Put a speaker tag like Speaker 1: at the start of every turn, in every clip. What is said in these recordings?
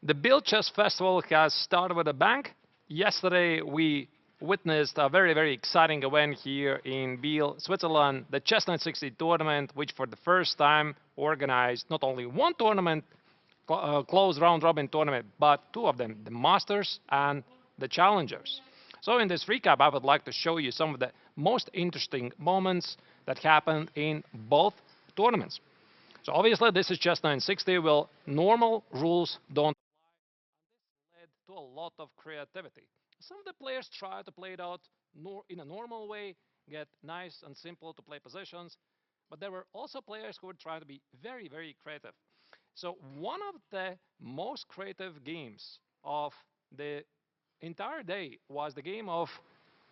Speaker 1: The Biel Chess Festival has started with a bang. Yesterday, we witnessed a very, very exciting event here in Biel, Switzerland, the Chess960 tournament, which for the first time organized not only one tournament, close round robin tournament, but two of them, the Masters and the Challengers. So in this recap, I would like to show you some of the most interesting moments that happened in both tournaments. So obviously, this is Chess960. Well, normal rules don't led to a lot of creativity. Some of the players try to play it out in a normal way, get nice and simple to play positions, but there were also players who were trying to be very, very creative. So one of the most creative games of the entire day was the game of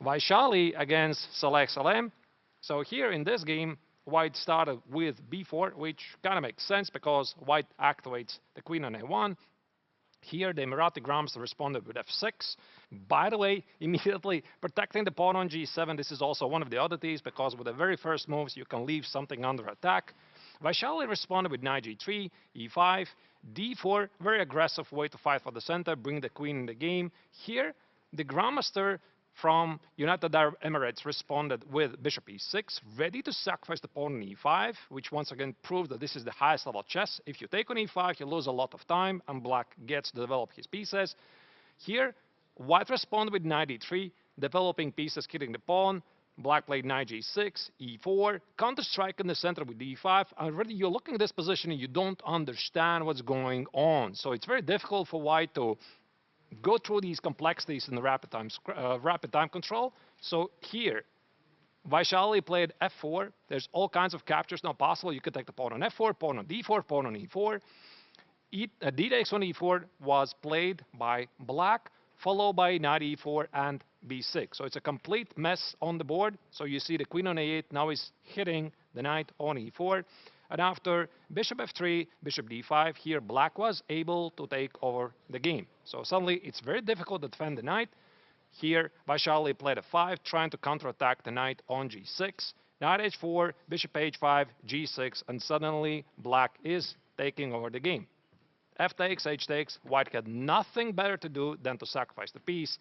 Speaker 1: Vaishali against Saleh Salem. So here in this game, White started with b4, which kind of makes sense because White activates the queen on a1. Here, the Emirati Grams responded with f6. By the way, immediately protecting the pawn on g7. This is also one of the oddities because with the very first moves, you can leave something under attack. Vaishali responded with knight g3, e5, d4. Very aggressive way to fight for the center, bring the queen in the game. Here, the Grandmaster from United Arab Emirates responded with bishop e6, ready to sacrifice the pawn on e5, which once again proves that this is the highest level chess. If you take on e5, you lose a lot of time, and black gets to develop his pieces. Here, white responded with knight e3, developing pieces, hitting the pawn. Black played knight g6, e4, counter-strike in the center with d5. Already you're looking at this position and you don't understand what's going on. So it's very difficult for white to go through these complexities in the rapid time control. So here, Vaishali played f4. There's all kinds of captures now possible. You could take the pawn on f4, pawn on d4, pawn on e4. D takes on e4 was played by black, followed by knight e4 and b6. So it's a complete mess on the board. So you see the queen on a8 now is hitting the knight on e4. And after bishop f3, bishop d5, here black was able to take over the game. So suddenly it's very difficult to defend the knight. Here Vaishali played a5, trying to counterattack the knight on g6. Knight h4, bishop h5, g6, and suddenly black is taking over the game. F takes, h takes, white had nothing better to do than to sacrifice the piece.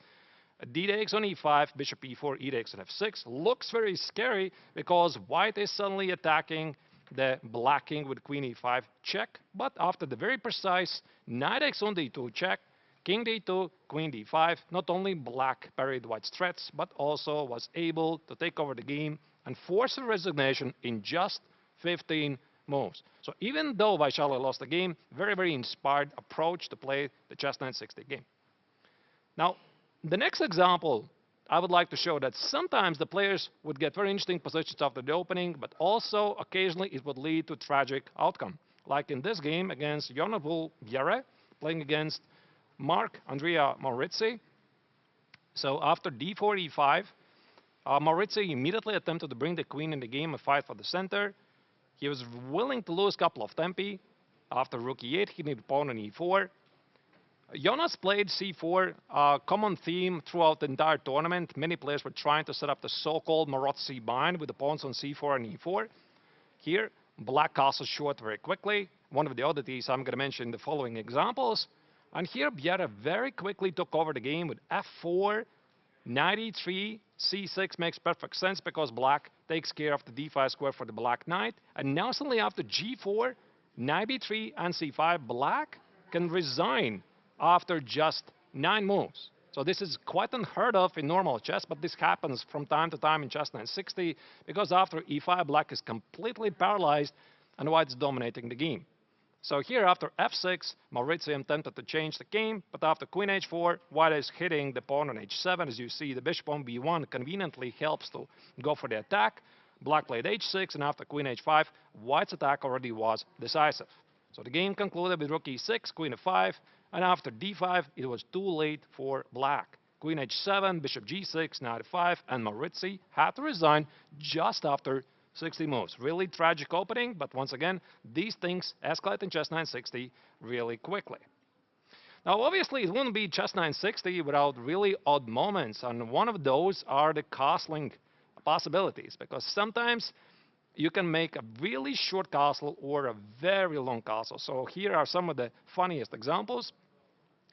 Speaker 1: D takes on e5, bishop e4, e takes on f6. Looks very scary because white is suddenly attacking the black king with queen e5 check, but after the very precise knight takes on d2 check, king d2, queen d5, not only black parried white's threats, but also was able to take over the game and force a resignation in just 15 moves. So even though Vaishali lost the game, very, very inspired approach to play the Chess960 game. Now, the next example, I would like to show that sometimes the players would get very interesting positions after the opening, but also occasionally it would lead to tragic outcome. Like in this game against Jonathan Biel, playing against Mark Andrea Maurizzi. So after d4, e5, Maurizzi immediately attempted to bring the queen in the game and fight for the center. He was willing to lose a couple of tempi. After rook e8, he needed pawn on e4. Jonas played c4, a common theme throughout the entire tournament. Many players were trying to set up the so-called Marozzi bind with the pawns on c4 and e4. Here, black castles short very quickly. One of the oddities I'm going to mention in the following examples. And here, Biera very quickly took over the game with f4, knight e3, c6 makes perfect sense because black takes care of the d5 square for the black knight. And now suddenly after g4, knight b3 and c5, black can resign after just 9 moves. So this is quite unheard of in normal chess, but this happens from time to time in Chess960 because after e5, black is completely paralyzed and white is dominating the game. So here after f6, Maurizio attempted to change the game, but after queen h4, white is hitting the pawn on h7. As you see, the bishop on b1 conveniently helps to go for the attack. Black played h6, and after queen h5, white's attack already was decisive. So the game concluded with rook e6, queen f5, and after d5, it was too late for black. Queen h7, bishop g6, knight f5, and Maurizzi had to resign just after 60 moves. Really tragic opening, but once again, these things escalate in Chess960 really quickly. Now, obviously, it wouldn't be Chess960 without really odd moments, and one of those are the castling possibilities, because sometimes you can make a really short castle or a very long castle. So here are some of the funniest examples.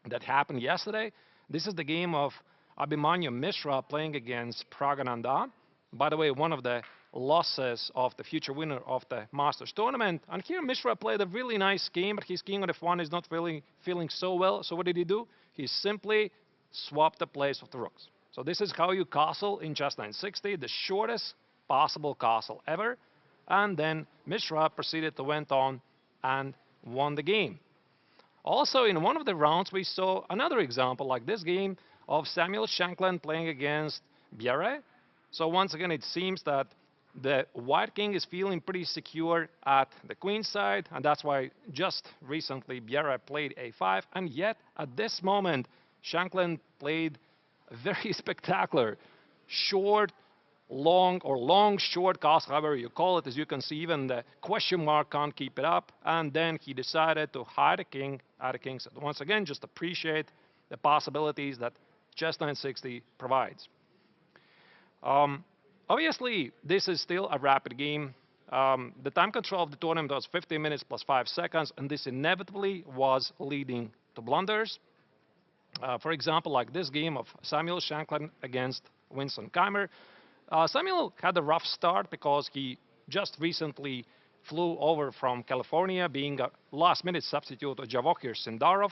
Speaker 1: that happened yesterday. This is the game of Abhimanyu Mishra playing against Pragananda. By the way, one of the losses of the future winner of the Masters tournament. And here Mishra played a really nice game, but his king on f1 is not really feeling so well. So what did he do? He simply swapped the place of the rooks. So this is how you castle in Chess960, the shortest possible castle ever. And then Mishra proceeded to went on and won the game. Also, in one of the rounds, we saw another example like this game of Samuel Shankland playing against Biel. So once again, it seems that the white king is feeling pretty secure at the queen side, and that's why just recently Biel played a5, and yet at this moment, Shankland played a very spectacular short, long, or long short castle, however you call it. As you can see, even the question mark can't keep it up, and then he decided to hide a king at a king's side. Once again, just appreciate the possibilities that Chess960 provides. Obviously, this is still a rapid game. The time control of the tournament was 15 minutes plus 5 seconds, and this inevitably was leading to blunders. For example, like this game of Samuel Shankland against Winston Keimer. Samuel had a rough start because he just recently flew over from California, being a last-minute substitute of Javokhir Sindarov.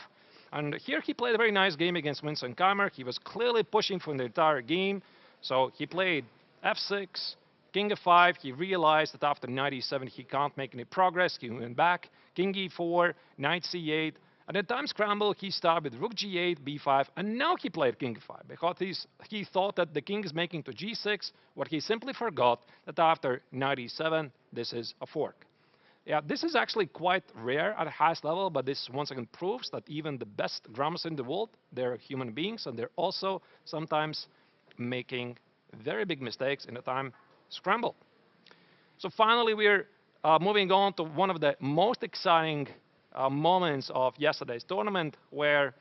Speaker 1: And here he played a very nice game against Winston Keimer. He was clearly pushing for the entire game. So he played f6, king f5. He realized that after knight e7 he can't make any progress. He went back, king e4, knight c8. At the time scramble, he started with rook g8, b5, and now he played king f5 because he thought that the king is making to g6, what he simply forgot that after knight e7, this is a fork. Yeah, this is actually quite rare at the highest level, but this once again proves that even the best grammars in the world, they're human beings, and they're also sometimes making very big mistakes in the time scramble. So finally, we're moving on to one of the most exciting moments of yesterday's tournament, where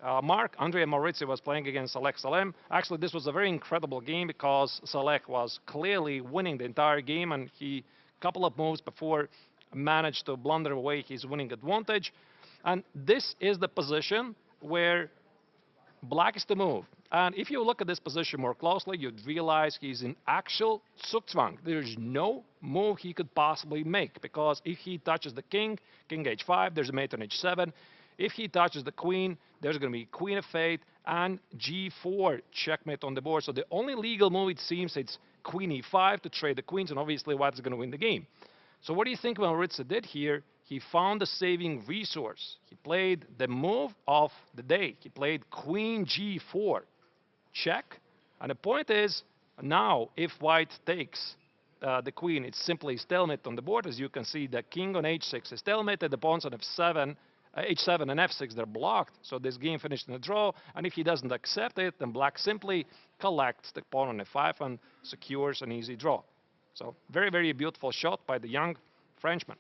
Speaker 1: Andrea Maurizio was playing against Salek Salem. Actually, this was a very incredible game because Salek was clearly winning the entire game, and he, a couple of moves before, managed to blunder away his winning advantage. And this is the position where black is to move. And if you look at this position more closely, you'd realize he's in actual Zugzwang. There's no move he could possibly make, because if he touches the king, king h5, there's a mate on h7. If he touches the queen, there's going to be queen f8 and g4 checkmate on the board. So the only legal move, it seems, it's queen e5 to trade the queens, and obviously white is going to win the game. So what do you think Maurizio did here? He found a saving resource. He played the move of the day. He played queen g4, check. And the point is, now if white takes the queen, it's simply stalemate on the board. As you can see, the king on h6 is stalemated, the pawns on f7, h7 and f6, they're blocked. So this game finished in a draw. And if he doesn't accept it, then black simply collects the pawn on f5 and secures an easy draw. So very, very beautiful shot by the young Frenchman.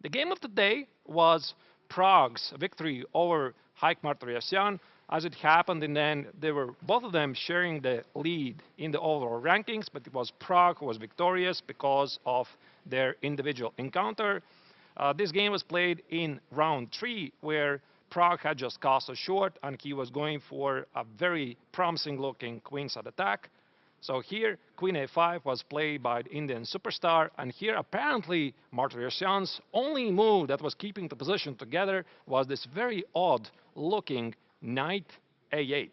Speaker 1: The game of the day was Prague's victory over Haik Martirosyan. As it happened, in the end, they were both of them sharing the lead in the overall rankings, but it was Prague who was victorious because of their individual encounter. This game was played in round 3, where Prague had just castled short, and he was going for a very promising-looking queenside attack. So here, queen a5 was played by the Indian superstar, and here apparently Martirosyan's only move that was keeping the position together was this very odd-looking knight a8,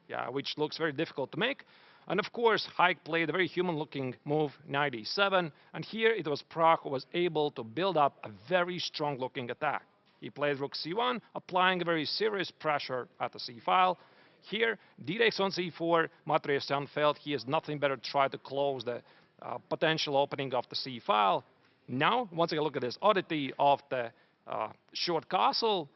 Speaker 1: yeah, which looks very difficult to make. And of course, Haik played a very human-looking move, knight e7, and here it was Prague who was able to build up a very strong-looking attack. He played rook c1, applying a very serious pressure at the c-file. Here, d takes on c4, Martirosyan felt he has nothing better to try to close the potential opening of the c-file. Now, once again, look at this oddity of the short castle.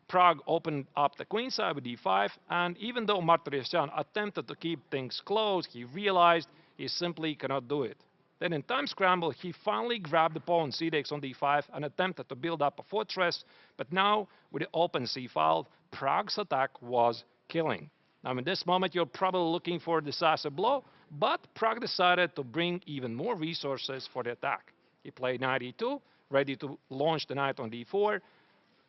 Speaker 1: Prague opened up the queenside with d5, and even though Martirosyan attempted to keep things close, he realized he simply cannot do it. Then in time scramble, he finally grabbed the pawn c takes on d5 and attempted to build up a fortress, but now with the open c-file, Prague's attack was killing. Now in this moment, you're probably looking for a decisive blow, but Prague decided to bring even more resources for the attack. He played knight e2, ready to launch the knight on d4.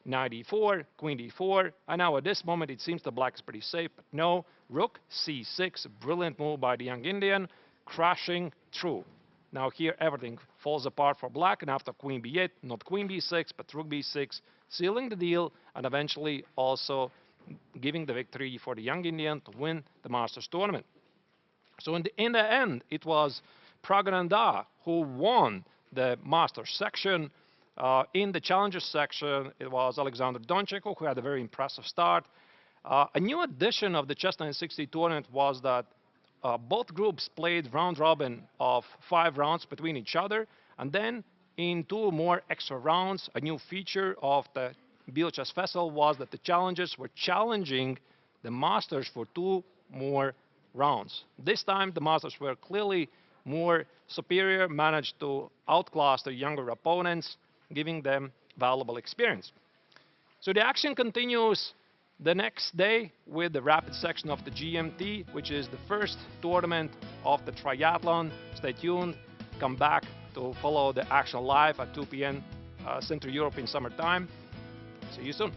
Speaker 1: knight e4, queen d4, and now at this moment it seems the black is pretty safe, but no, rook c6, brilliant move by the young Indian, crashing through. Now here everything falls apart for black, and after queen b8, not queen b6, but rook b6, sealing the deal, and eventually also giving the victory for the young Indian to win the Masters tournament. So in the end, it was Pragananda who won the Masters section. In the Challengers section, it was Alexander Doncheko who had a very impressive start. A new addition of the Chess960 tournament was that both groups played round robin of 5 rounds between each other, and then in 2 more extra rounds, a new feature of the Biel Chess Festival was that the challengers were challenging the masters for 2 more rounds. This time the masters were clearly more superior, managed to outclass their younger opponents, giving them valuable experience. So the action continues the next day with the rapid section of the GMT, which is the first tournament of the triathlon. Stay tuned, come back to follow the action live at 2 p.m. Central European Summer Time. See you soon.